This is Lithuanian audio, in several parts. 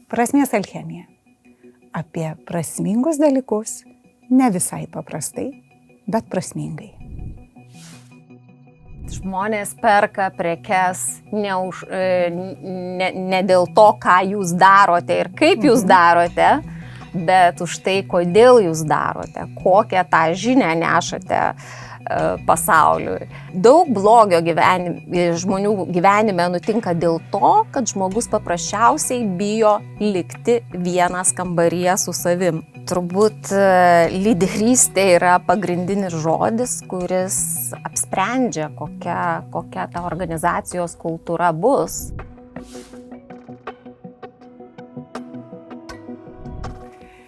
Prasmės alchemija. Apie prasmingus dalykus ne visai paprastai, bet prasmingai. Žmonės perka prekes ne dėl to, ką jūs darote ir kaip jūs darote, bet už tai, kodėl jūs darote, kokią tą žinią nešate pasauliui. Daug blogio žmonių gyvenime nutinka dėl to, kad žmogus paprasčiausiai bijo likti vienas kambaryje su savim. Turbūt lyderystė yra pagrindinis žodis, kuris apsprendžia, kokia ta organizacijos kultūra bus.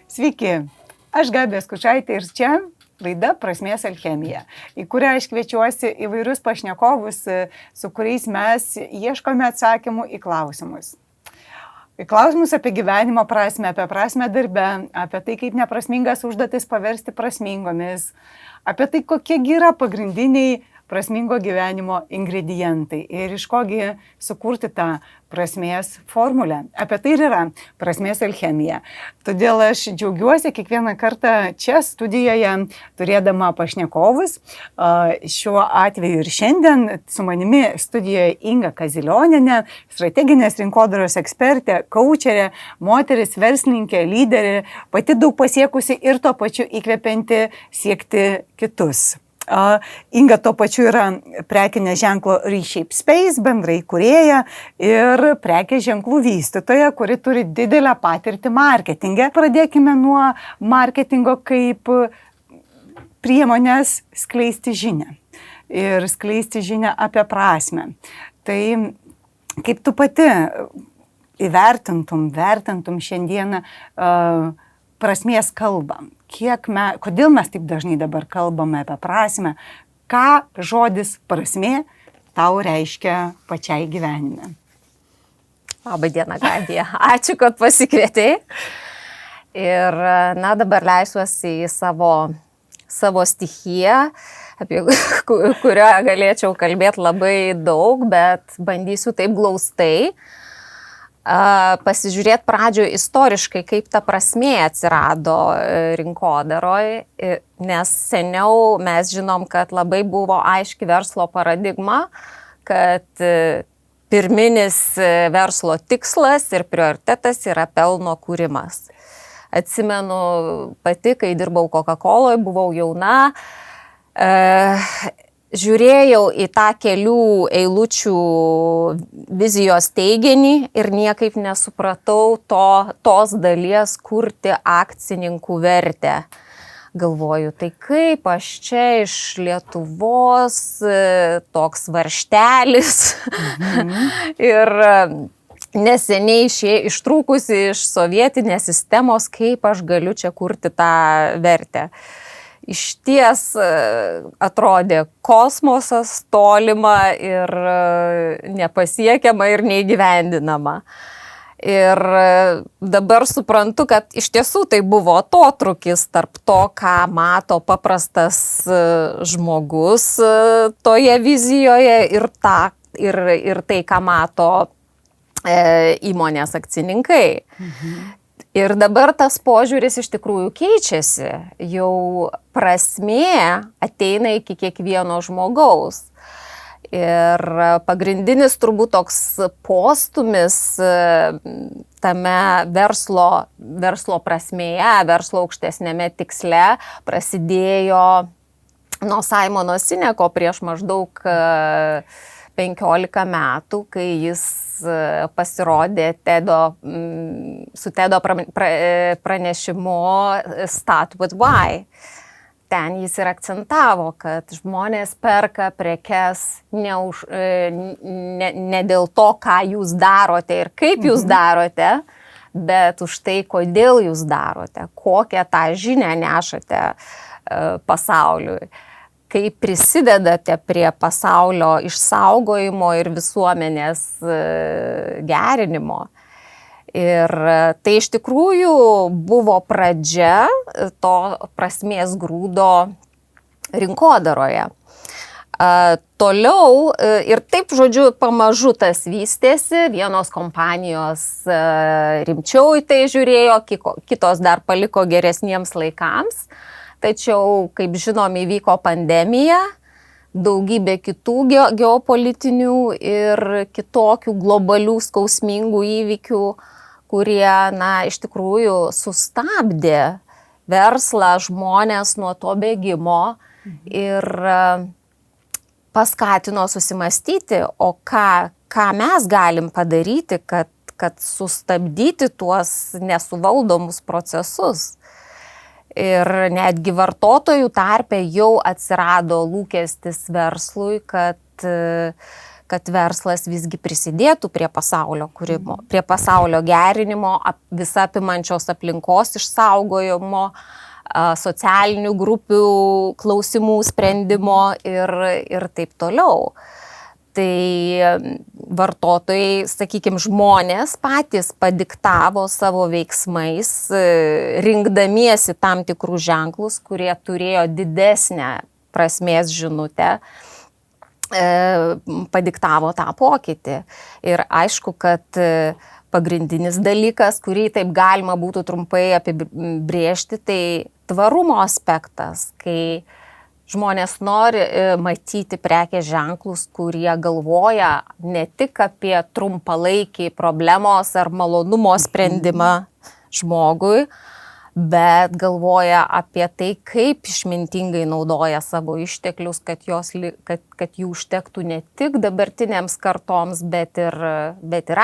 Sveiki, aš Gabija Skučaitė ir čia laida Prasmės alchemija, į kurią aš kviečiuosi įvairius pašnekovus, su kuriais mes ieškome atsakymų į klausimus. Į klausimus apie gyvenimo prasmę, apie prasmę darbe, apie tai, kaip neprasmingas užduotis paversti prasmingomis, apie tai, kokie yra pagrindiniai prasmingo gyvenimo ingredientai ir iš kogi sukurti tą prasmės formulę. Apie tai ir yra prasmės alchemija. Todėl aš džiaugiuosi kiekvieną kartą čia studijoje turėdama pašnekovus. Šiuo atveju ir šiandien su manimi studijoje Inga Kazilionienė, strateginės rinkodaros ekspertė, kaučerė, moteris, verslininkė, lyderė, pati daug pasiekusi ir tuo pačiu įkvepianti siekti kitus. Inga tuo pačiu yra prekinio ženklo Reshape Space bendrai kūrėja ir prekės ženklų vystytoja, kuri turi didelę patirtį marketinge. Pradėkime nuo marketingo kaip priemonės skleisti žinią ir skleisti žinią apie prasmę. Tai kaip tu pati vertintum šiandieną prasmės kalbą? Kodėl mes taip dažnai dabar kalbame apie prasmę? Ką žodis prasmė tau reiškia pačiai gyvenime? Labą dieną, Gabija. Ačiū, kad pasikvietei. Ir dabar leisiuosi į savo stichiją, apie kurią galėčiau kalbėti labai daug, bet bandysiu taip glaustai. Pasižiūrėti pradžioje istoriškai, kaip ta prasmė atsirado rinkodaroje, nes seniau mes žinom, kad labai buvo aiški verslo paradigma, kad pirminis verslo tikslas ir prioritetas yra pelno kūrimas. Atsimenu pati, kai dirbau Coca-Coloje, buvau jauna, žiūrėjau į tą kelių eilučių vizijos teiginį ir niekaip nesupratau tos dalies kurti akcininkų vertę. Galvoju, tai kaip aš čia iš Lietuvos, toks varžtelis ir neseniai ištrūkusi iš sovietinės sistemos, kaip aš galiu čia kurti tą vertę. Išties atrodė kosmosas, tolima ir nepasiekiama ir neįgyvendinama. Ir dabar suprantu, kad iš tiesų tai buvo atotrūkis tarp to, ką mato paprastas žmogus toje vizijoje ir tai, ką mato įmonės akcininkai. Ir dabar tas požiūris iš tikrųjų keičiasi. Jau prasmė ateina iki kiekvieno žmogaus. Ir pagrindinis turbūt toks postumis tame verslo prasmėje, verslo aukštesnėme tiksle prasidėjo nuo Simono Sineko prieš maždaug 15 metų, kai jis pasirodė su TEDo pranešimu Start with Why. Ten jis ir akcentavo, kad žmonės perka prekes ne dėl to, ką jūs darote ir kaip jūs darote, bet už tai, kodėl jūs darote, kokią tą žinią nešate pasauliui. Kaip prisidedate prie pasaulio išsaugojimo ir visuomenės gerinimo. Ir tai iš tikrųjų buvo pradžia to prasmės grūdo rinkodaroje. Toliau ir taip, žodžiu, pamažu tas vystėsi, vienos kompanijos rimčiau į tai žiūrėjo, kitos dar paliko geresniems laikams, tačiau, kaip žinom, įvyko pandemija, daugybė kitų geopolitinių ir kitokių globalių skausmingų įvykių, kurie, iš tikrųjų sustabdė verslą, žmonės nuo to bėgimo ir paskatino susimastyti, o ką mes galim padaryti, kad sustabdyti tuos nesuvaldomus procesus. Ir netgi vartotojų tarpe jau atsirado lūkestis verslui, kad verslas visgi prisidėtų prie pasaulio kūrimo, prie pasaulio gerinimo, visapimančios aplinkos išsaugojimo, socialinių grupių klausimų sprendimo ir taip toliau. Tai vartotojai, sakykime, žmonės patys padiktavo savo veiksmais, rinkdamiesi tam tikrus ženklus, kurie turėjo didesnę prasmės žinutę, padiktavo tą pokytį. Ir aišku, kad pagrindinis dalykas, kurį taip galima būtų trumpai apibrėžti, tai tvarumo aspektas, kai žmonės nori matyti prekės ženklus, kurie galvoja ne tik apie trumpalaikį problemos ar malonumo sprendimą žmogui, bet galvoja apie tai, kaip išmintingai naudoja savo išteklius, kad jų užtektų ne tik dabartinėms kartoms, bet ir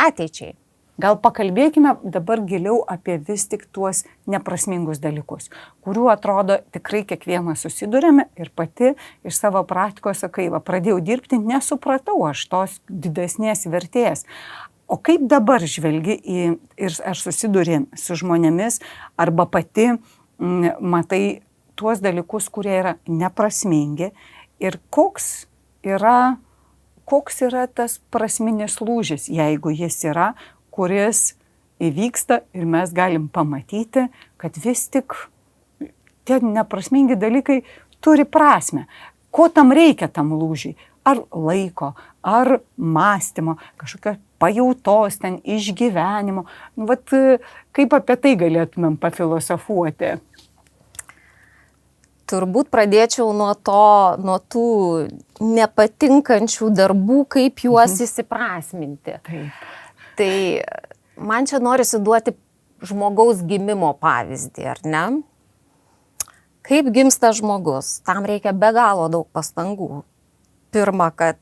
ateičiai. Gal pakalbėkime dabar giliau apie vis tik tuos neprasmingus dalykus, kuriuo atrodo tikrai kiekvienas susidurėme ir pati iš savo praktikos sakai, pradėjau dirbti, nesupratau aš tos didesnės vertės. O kaip dabar žvelgi ir ar susiduri su žmonėmis, arba pati matai tuos dalykus, kurie yra neprasmingi ir koks yra tas prasminis lūžis, jeigu jis yra, kuris įvyksta ir mes galim pamatyti, kad vis tik tie neprasmingi dalykai turi prasmę. Ko tam reikia tam lūžiai? Ar laiko, ar mąstymo, kažkokio pajautos ten išgyvenimo. Kaip apie tai galėtumėm pafilosofuoti? Turbūt pradėčiau nuo tų nepatinkančių darbų, kaip juos įsiprasminti. Taip. Tai man čia norisi duoti žmogaus gimimo pavyzdį, ar ne? Kaip gimsta žmogus? Tam reikia be galo daug pastangų. Pirma, kad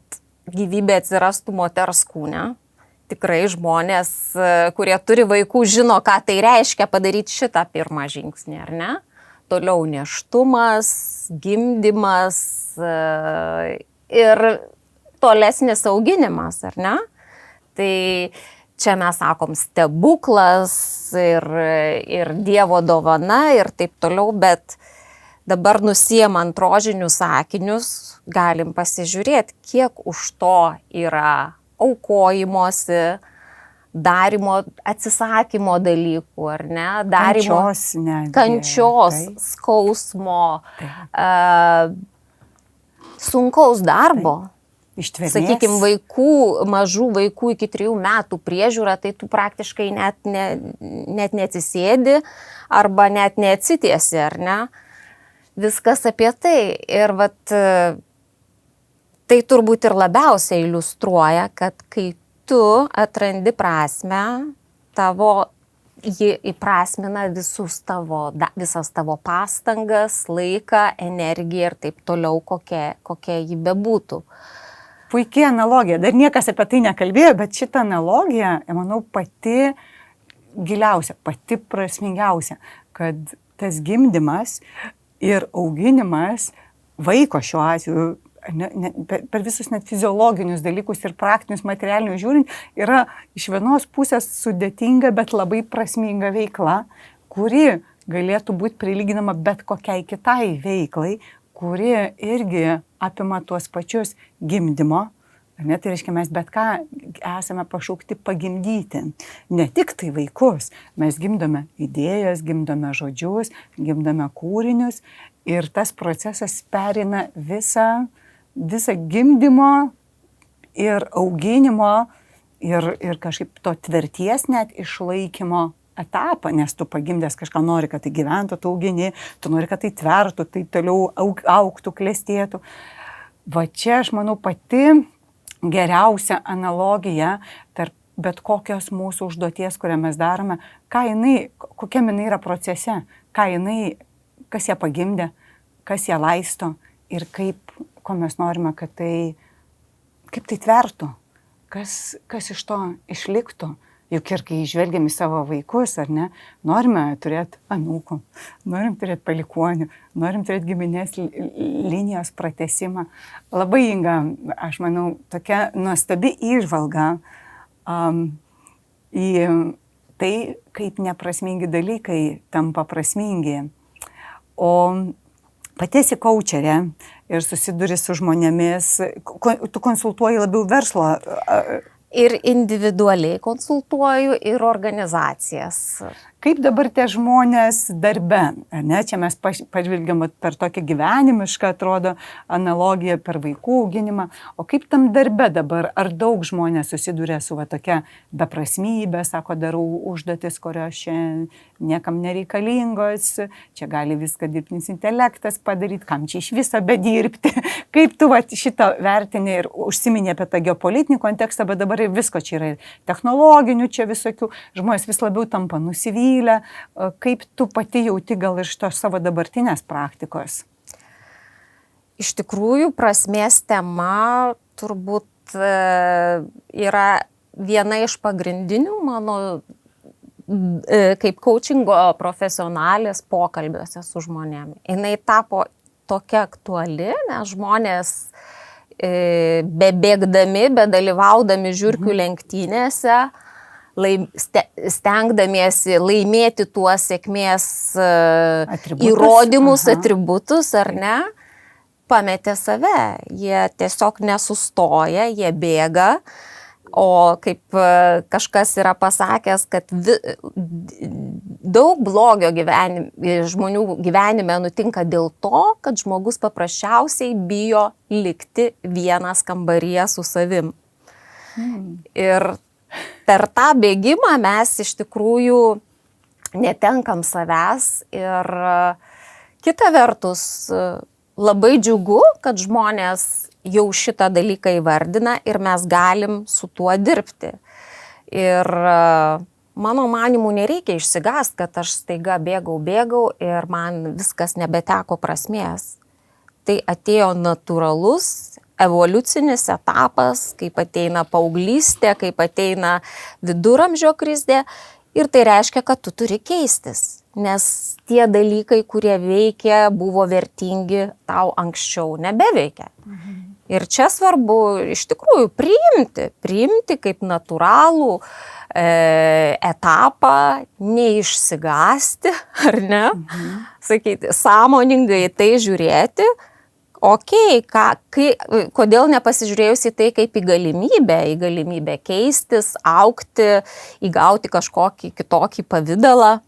gyvybė atsirastų moters kūne. Tikrai žmonės, kurie turi vaikų, žino, ką tai reiškia padaryti šitą pirmą žingsnį, ar ne? Toliau nėštumas, gimdymas ir tolesnis auginimas, ar ne? Tai čia mes sakom stebuklas ir Dievo dovana ir taip toliau, bet dabar nusiemant rožinius akinius galim pasižiūrėti, kiek už to yra aukojimosi, darimo, atsisakymo dalykų, ar ne? Darimo, kančios, skausmo, sunkaus darbo. Ištvermės. Sakykime, mažų vaikų iki 3 metų priežiūra, tai tu praktiškai net neatsisėdi arba net neatsitiesi, ar ne? Viskas apie tai. Ir tai turbūt ir labiausiai iliustruoja, kad kai tu atrandi prasmę, ji įprasmina visas tavo pastangas, laiką, energiją ir taip toliau, kokia ji bebūtų. Puikia analogija. Dar niekas apie tai nekalbėjo, bet šitą analogiją, manau, pati giliausia, pati prasmingiausia, kad tas gimdymas ir auginimas vaiko šiuo atveju, per visus net fiziologinius dalykus ir praktinius materialinius žiūrint, yra iš vienos pusės sudėtinga, bet labai prasminga veikla, kuri galėtų būti prilyginama bet kokiai kitai veiklai, kuri irgi apima tuos pačius gimdymo. Tai reiškia, mes bet ką esame pašaukti pagimdyti. Ne tik tai vaikus, mes gimdome idėjas, gimdome žodžius, gimdome kūrinius ir tas procesas perina visą visą gimdymo ir auginimo ir kažkaip to tvirties net išlaikymo etapą, nes tu pagimdęs kažką nori, kad tai gyventų, tu augini, tu nori, kad tai tvertų, tai toliau augtų, klestėtų. Va čia, aš manau, pati geriausia analogija tarp bet kokios mūsų užduoties, kurią mes darome, kokia jinai yra procese, kas ją pagimdė, kas ją laisto ir ko mes norime, kaip tai tvertų, kas iš to išliktų. Juk ir kai žvelgiam į savo vaikus, ar ne, norime turėti anūkų, norim turėti palikonių, norim turėti giminės linijos pratesimą. Labai, Inga, aš manau, tokia nuostabi įžvalga į tai, kaip neprasmingi dalykai tampa prasmingi. O pati esi kaučerė ir susiduri su žmonėmis, tu konsultuoji labiau verslo. Ir individualiai konsultuoju, ir organizacijas. Kaip dabar tie žmonės darbe, ne? Čia mes pažvelgiam per tokią gyvenimišką, atrodo, analogiją per vaikų auginimą. O kaip tam darbe dabar? Ar daug žmonės susiduria su tokia beprasmybė, sako, darau užduotis, kurios čia niekam nereikalingos, čia gali viską dirbtinis intelektas padaryti, kam čia iš viso bedirbti. Kaip tu šitą vertini ir užsiminė apie tą geopolitinį kontekstą, bet dabar ir visko čia yra technologinių, čia visokių, žmonės vis labiau tampa nusivylę. Kaip tu pati jauti gal iš tos savo dabartinės praktikos? Iš tikrųjų, prasmės tema turbūt yra viena iš pagrindinių mano kaip coachingo profesionalės pokalbiuose su žmonėmis. Jinai tapo tokia aktuali, nes žmonės bebėgdami, bedalyvaudami žiurkių lenktynėse, stengdamiesi laimėti tuos sėkmės įrodymus, atributus, ar ne, pametė save. Jie tiesiog nesustoja, jie bėga. O kaip kažkas yra pasakęs, kad daug blogio žmonių gyvenime nutinka dėl to, kad žmogus paprasčiausiai bijo likti vienas kambaryje su savim. Ir per tą bėgimą mes iš tikrųjų netenkam savęs ir kita vertus labai džiugu, kad žmonės jau šitą dalyką įvardina ir mes galim su tuo dirbti. Ir mano manymu nereikia išsigąsti, kad aš staiga bėgau ir man viskas nebeteko prasmės. Tai atėjo natūralus evoliucinis etapas, kaip ateina paauglystė, kaip ateina viduramžio krizė ir tai reiškia, kad tu turi keistis, nes tie dalykai, kurie veikia, buvo vertingi tau anksčiau, nebeveikia. Ir čia svarbu iš tikrųjų priimti kaip natūralų etapą, neišsigąsti, ar ne, sakyti, sąmoningai tai žiūrėti. Kodėl nepasižiūrėjus į tai kaip į galimybę keistis, augti, įgauti kažkokį kitokį pavydalą.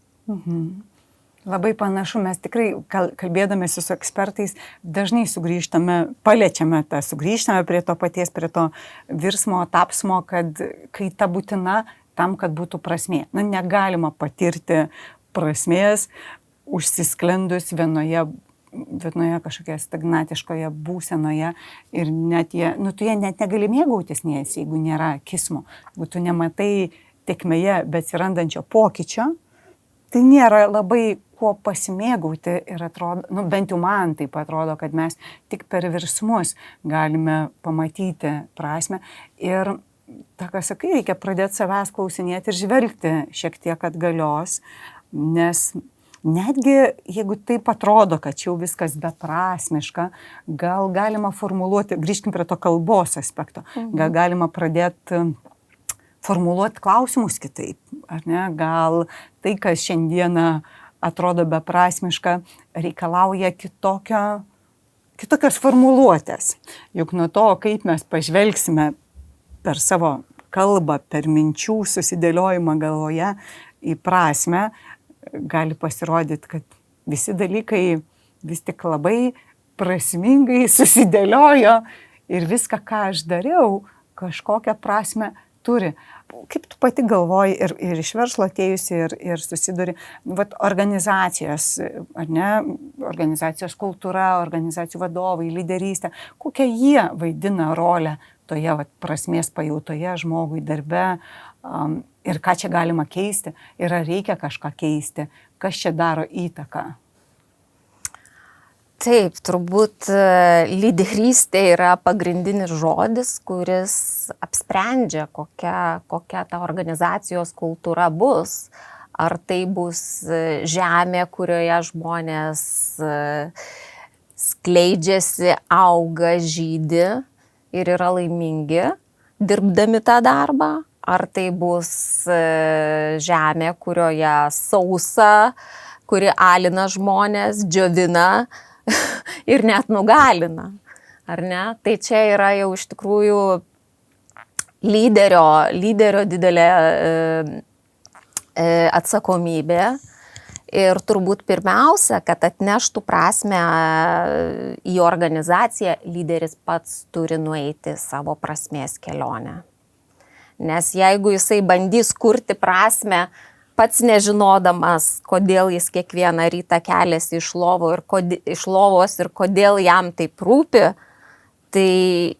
Labai panašu, mes tikrai kalbėdamėsi su ekspertais dažnai paliečiame sugrįžtame prie to paties, prie to virsmo, tapsmo, kad kai ta būtina tam, kad būtų prasmė. Negalima patirti prasmės užsisklendus vienoje kažkokia stagnatiškoje būsenoje ir tu jie net negali mėgautis, jeigu nėra kismo. Jeigu tu nematai tėkmėje beatsirandančio pokyčio, tai nėra labai kuo pasimėgauti ir atrodo, bent jau man taip atrodo, kad mes tik per virsmus galime pamatyti prasmę ir ką sakai, reikia pradėti savęs klausinėti ir žvelgti šiek tiek atgalios, nes netgi jeigu taip atrodo, kad čia jau viskas beprasmiška, gal galima formuluoti, grįžkim prie to kalbos aspekto, gal galima pradėti formuluoti klausimus kitaip, ar ne? Gal tai, kas šiandieną atrodo beprasmiška, reikalauja kitokios formuluotės. Juk nuo to, kaip mes pažvelgsime per savo kalbą, per minčių susidėliojimą galvoje į prasmę, gali pasirodyti, kad visi dalykai vis tik labai prasmingai susidėliojo ir viską, ką aš dariau, kažkokią prasme turi. Kaip tu pati galvoji ir iš verslo atėjusi ir susiduri, vat, organizacijos, ar ne, organizacijos kultūra, organizacijų vadovai, lyderystė, kokią jie vaidina rolę toje vat, prasmės pajautoje žmogui darbe ir ką čia galima keisti ir ar reikia kažką keisti, kas čia daro įtaką. Taip, turbūt lyderystė yra pagrindinis žodis, kuris apsprendžia, kokia ta organizacijos kultūra bus. Ar tai bus žemė, kurioje žmonės skleidžiasi, auga, žydi ir yra laimingi, dirbdami tą darbą. Ar tai bus žemė, kurioje sausa, kuri alina žmonės, džiovina ir net nugalina, ar ne? Tai čia yra jau iš tikrųjų lyderio didelė atsakomybė ir turbūt pirmiausia, kad atneštų prasmę į organizaciją, lyderis pats turi nueiti savo prasmės kelionę. Nes jeigu jisai bandys kurti prasmę, pats nežinodamas, kodėl jis kiekvieną rytą keliasi iš lovos ir kodėl jam taip rūpi, tai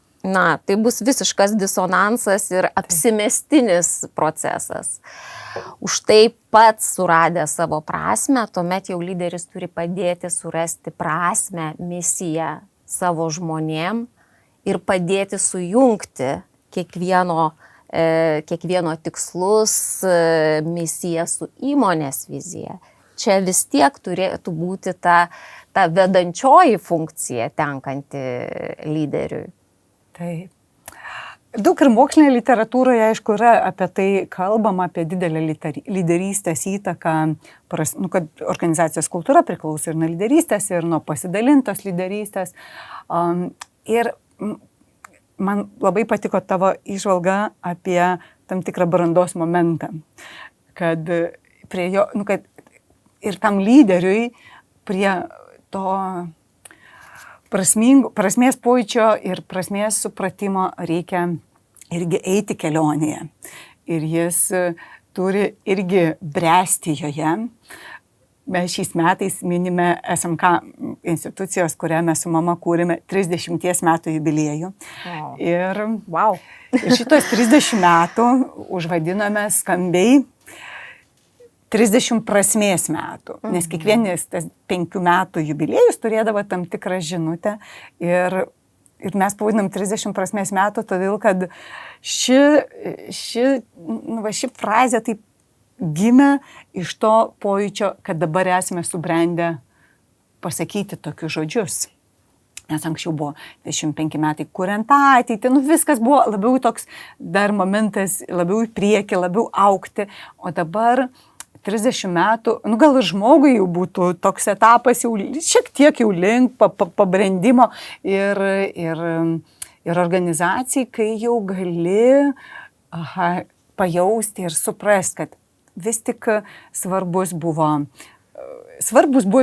bus visiškas disonansas ir apsimestinis procesas. Už tai pats suradę savo prasmę, tuomet jau lyderis turi padėti surasti prasmę, misiją savo žmonėm ir padėti sujungti kiekvieno tikslus, misiją su įmonės vizija. Čia vis tiek turėtų būti ta vedančioji funkcija tenkanti lyderiui. Taip. Daug ir mokslinėje literatūroje, aišku, yra apie tai kalbama, apie didelę lyderystės įtaką, kad organizacijos kultūra priklauso ir nuo lyderystės, ir nuo pasidalintos lyderystės. Ir man labai patiko tavo įžvalga apie tam tikrą brandos momentą, kad prie jo, kad ir tam lyderiui prie to prasmės pojūčio ir prasmės supratimo reikia irgi eiti kelionėje. Ir jis turi irgi bręsti joje. Mes šiais metais minime SMK institucijos, kurią mes su mama kūrėme 30 metų jubiliejų. Wow. Ir šitos 30 metų užvadiname skambiai 30 prasmės metų, nes kiekvienas tas 5 metų jubiliejus turėdavo tam tikrą žinutę ir mes pavadinam 30 prasmės metų, todėl kad ši frazė taip gimė iš to pojūčio, kad dabar esame subrendę pasakyti tokius žodžius. Nes anksčiau buvo 25 metai kuriant ateitį, viskas buvo labiau toks dar momentas, labiau į priekį, labiau augti, o dabar 30 metų, gal ir žmogui jau būtų toks etapas jau šiek tiek jau link pabrendimo ir organizacijai, kai jau gali pajausti ir suprasti, kad vis tik svarbus buvo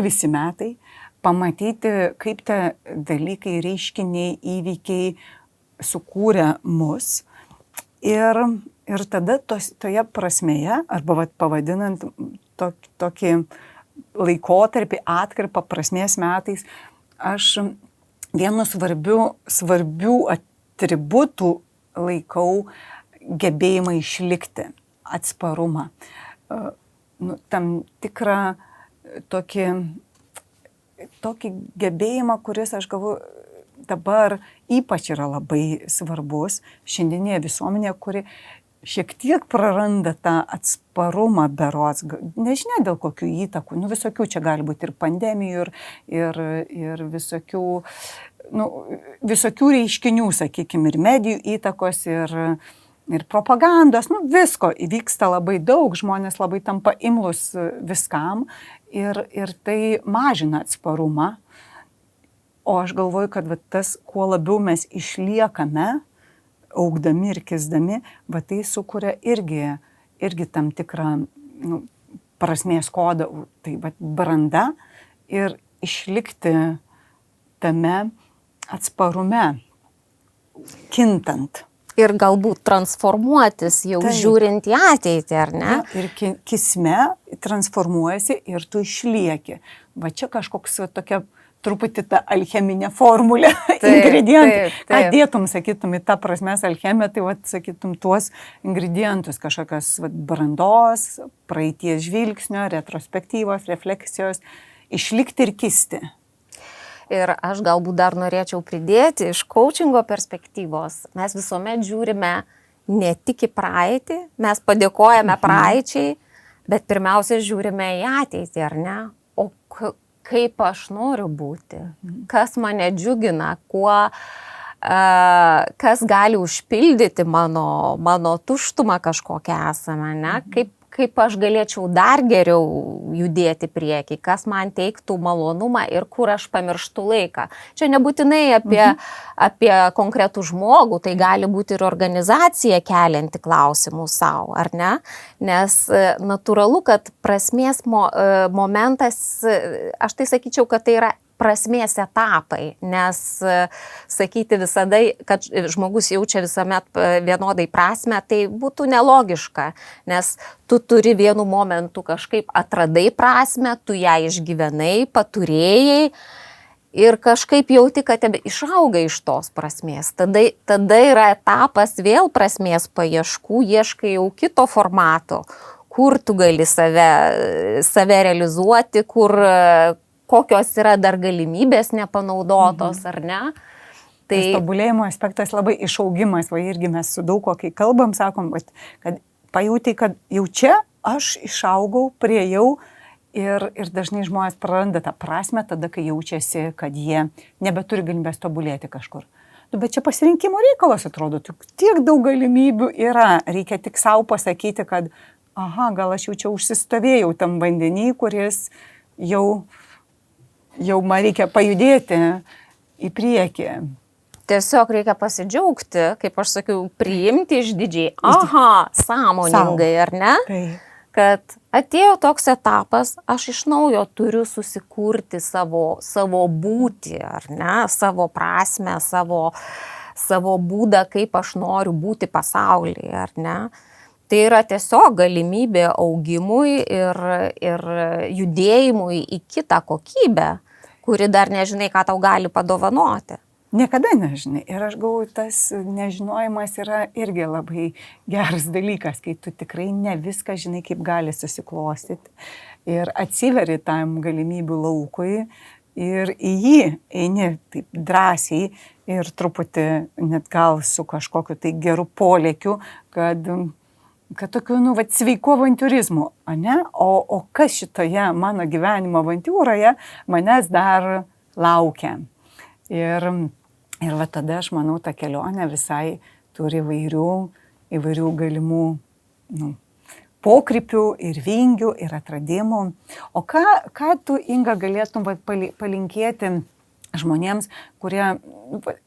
visi metai, pamatyti, kaip tie dalykai, reiškiniai, įvykiai sukūrė mus. Ir tada toje prasmėje, arba pavadinant tokį laikotarpį, atkarpą prasmės metais, aš vienu svarbių atributų laikau gebėjimą išlikti, atsparumą. Tam tikrą tokį gebėjimą, kuris, aš galvoju, dabar ypač yra labai svarbus šiandienėje visuomenėje, kuri šiek tiek praranda tą atsparumą berods, nežinia dėl kokių įtakų, visokių čia gali būti ir pandemijų, ir visokių reiškinių, sakykime, ir medijų įtakos, ir propagandos, visko įvyksta labai daug, žmonės labai tampa imlus viskam ir tai mažina atsparumą. O aš galvoju, kad tas, kuo labiau mes išliekame, augdami ir kisdami, tai sukuria irgi tam tikrą prasmės kodą, tai branda ir išlikti tame atsparume, kintant. Ir galbūt transformuotis jau Taip. žiūrint į ateitį, ar ne? Ja, ir kisme transformuojasi ir tu išlieki. Va čia kažkoks tokia truputį ta alcheminė formulė, ingredientai. Ką dėtum, sakytum, į tą prasmės alchemiją, tai va, sakytum, tuos ingredientus, kažkokios va, brandos, praeities žvilgsnio, retrospektyvos, refleksijos, išlikti ir kisti. Ir aš galbūt dar norėčiau pridėti, iš coachingo perspektyvos, mes visuomet žiūrime ne tik į praeitį, mes padėkojame praeičiai, bet pirmiausia žiūrime į ateitį, ar ne? O kaip aš noriu būti, kas mane džiugina, kas gali užpildyti mano tuštumą kažkokią esame, ne? Kaip aš galėčiau dar geriau judėti priekį, kas man teiktų malonumą ir kur aš pamirštu laiką. Čia nebūtinai apie konkretų žmogų, tai gali būti ir organizacija kelianti klausimų savo, ar ne? Nes natūralu, kad prasmės momentas, aš tai sakyčiau, kad tai yra prasmės etapai, nes sakyti visada, kad žmogus jaučia visuomet vienodai prasmę, tai būtų nelogiška, nes tu turi vienu momentu kažkaip atradai prasmę, tu ją išgyvenai, paturėjai ir kažkaip jauti, kad išauga iš tos prasmės. Tada yra etapas vėl prasmės paieškų, ieškai jau kito formato, kur tu gali save realizuoti, kokios yra dar galimybės nepanaudotos, ar ne? Tai tobulėjimo aspektas labai išaugimas, va irgi mes su daug ko, kai kalbam, sakom, kad pajūtai, kad jau čia aš išaugau, priejau ir dažnai žmonės praranda tą prasme tada, kai jaučiasi, kad jie nebeturi galimybės tobulėti kažkur. Bet čia pasirinkimo reikalas atrodo, tiek daug galimybių yra, reikia tik savo pasakyti, kad gal aš jau čia užsistovėjau tam vandenį, kuris jau man reikia pajudėti į priekį. Tiesiog reikia pasidžiaugti, kaip aš sakiau, priimti išdidžiai. Sąmoningai, ar ne? Taip. Kad atėjo toks etapas, aš iš naujo turiu susikurti savo būtį, ar ne? Savo prasmę, savo būdą, kaip aš noriu būti pasaulyje, ar ne? Tai yra tiesiog galimybė augimui ir judėjimui į kitą kokybę, kuri dar nežinai, ką tau gali padovanoti. Niekada nežinai. Ir aš galvoju, tas nežinojimas yra irgi labai geras dalykas, kai tu tikrai ne viską žinai, kaip gali susiklostyti. Ir atsiveri tam galimybių laukui ir į jį eini taip drąsiai ir truputį net gal su kažkokiu tai geru polėkiu, kad tokiu, sveiku avantiūrizmu, ne? O kas šitoje mano gyvenimo avantiūroje manęs dar laukia. Ir va tada aš manau, ta kelionė visai turi įvairių galimų pokrypių ir vingių ir atradimų. O ką tu, Inga, galėtum palinkėti žmonėms, kurie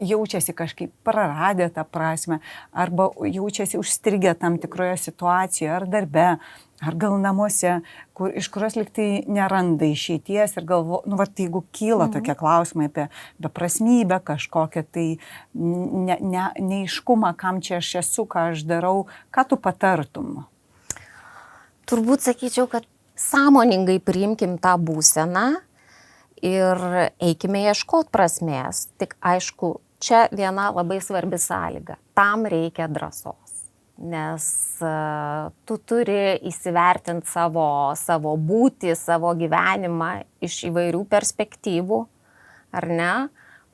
jaučiasi kažkaip praradę tą prasmę arba jaučiasi užstrigę tam tikroje situacijoje ar darbe, ar gal namuose, iš kurios liktai neranda išeities ir jeigu kyla tokie klausimai apie beprasmybę, kažkokią tai neaiškumą, kam čia aš esu, ką aš darau, ką tu patartum? Turbūt sakyčiau, kad sąmoningai priimkim tą būseną ir eikime ieškoti prasmės. Tik aišku, čia viena labai svarbi sąlyga. Tam reikia drąsos, nes tu turi įsivertinti savo būtį, savo gyvenimą iš įvairių perspektyvų, ar ne?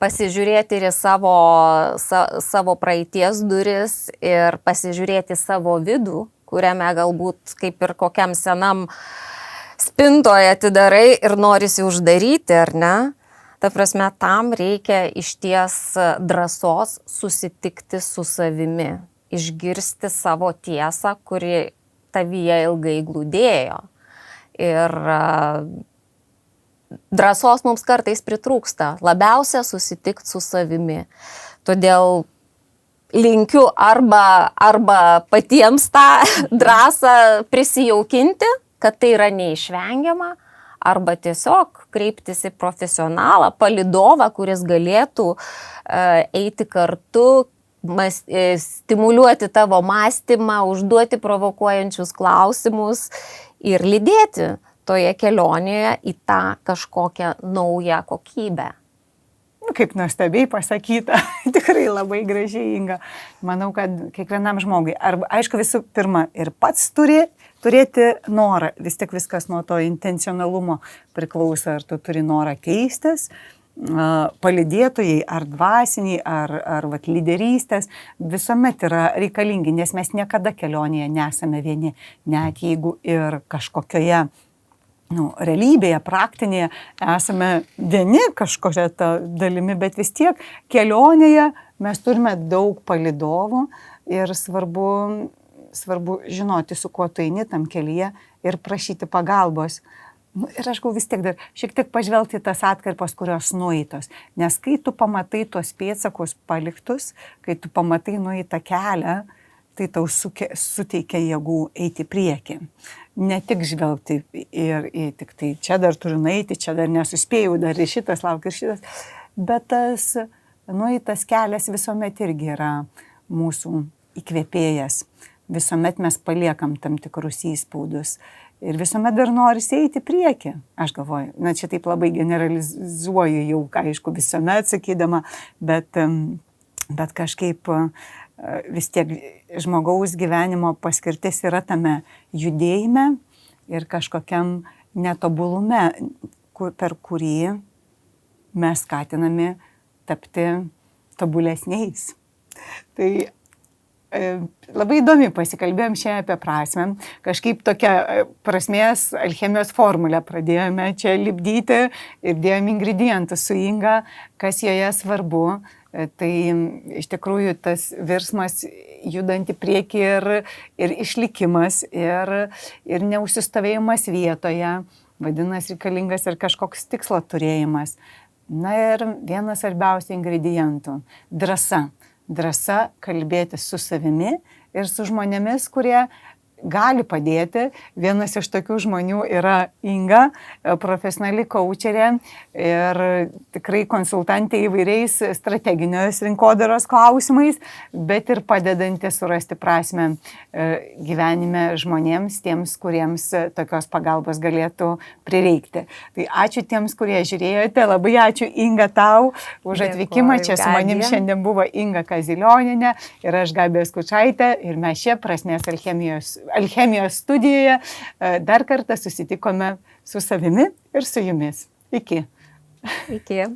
Pasižiūrėti ir į savo praeities duris ir pasižiūrėti savo vidų, kuriame galbūt kaip ir kokiam senam spintoje atidarai ir norisi uždaryti, ar ne? Ta prasme, tam reikia išties drąsos susitikti su savimi, išgirsti savo tiesą, kuri tavyje ilgai glūdėjo. Ir drąsos mums kartais pritrūksta, labiausia susitikti su savimi. Todėl linkiu arba patiems tą drąsą prisijaukinti, kad tai yra neišvengiama, arba tiesiog kreiptis į profesionalą, palydovą, kuris galėtų eiti kartu, stimuliuoti tavo mąstymą, užduoti provokuojančius klausimus ir lydėti toje kelionėje į tą kažkokią naują kokybę. Kaip nuostabiai pasakyta, tikrai labai gražiai, Inga. Manau, kad kiekvienam žmogui, arba aišku visų pirma, ir pats turėti norą, vis tik viskas nuo to intencionalumo priklauso, ar tu turi norą keistis, palydėtojai, ar dvasiniai, ar lyderystės, visuomet yra reikalingi, nes mes niekada kelionėje nesame vieni, net jeigu ir kažkokioje realybėje, praktinėje esame vieni kažkokia ta dalimi, bet vis tiek kelionėje mes turime daug palydovų ir svarbu žinoti, su kuo tu eini tam kelyje ir prašyti pagalbos. Ir aš vis tiek dar šiek tiek pažvelgti tas atkarpas, kurios nueitos. Nes kai tu pamatai tuos pėdsakus paliktus, kai tu pamatai nueitą kelią, tai tau suteikia jėgų eiti prieki. Ne tik žvelgti ir tik tai čia dar turiu nueiti, čia dar nesuspėjau, dar ir šitas laukia ir šitas. Bet tas nueitas kelias visuomet irgi yra mūsų įkvėpėjas. Visuomet mes paliekam tam tikrus įspaudus. Ir visuomet dar norisi eiti prieki. Aš galvoju, čia taip labai generalizuoju jau, aišku, visuomet sakydama, bet kažkaip vis tiek žmogaus gyvenimo paskirtis yra tame judėjime ir kažkokiam netobulume, per kurį mes skatinami tapti tobulesniais. Tai labai įdomi pasikalbėjom šiandien apie prasmę. Kažkaip tokia prasmės alchemijos formulę pradėjome čia lipdyti ir dėjome ingredientus su Inga, kas joje svarbu. Tai iš tikrųjų tas virsmas judant į priekį ir išlikimas ir neužsistovėjimas vietoje, vadinasi, reikalingas ir kažkoks tikslo turėjimas. Na ir vienas svarbiausių ingredientų – drąsa. Drąsa kalbėti su savimi ir su žmonėmis, kurie gali padėti. Vienas iš tokių žmonių yra Inga, profesionali kaučerė ir tikrai konsultantė įvairiais strateginės rinkodaros klausimais, bet ir padedanti surasti prasmę gyvenime žmonėms, tiems, kuriems tokios pagalbos galėtų prireikti. Tai ačiū tiems, kurie žiūrėjote. Labai ačiū Inga tau už atvykimą. Čia su manim šiandien buvo Inga Kazilioninė ir aš Gabija Skučaitė ir mes čia prasmės alchemijos studijoje dar kartą susitikome su savimi ir su jumis. Iki. Iki.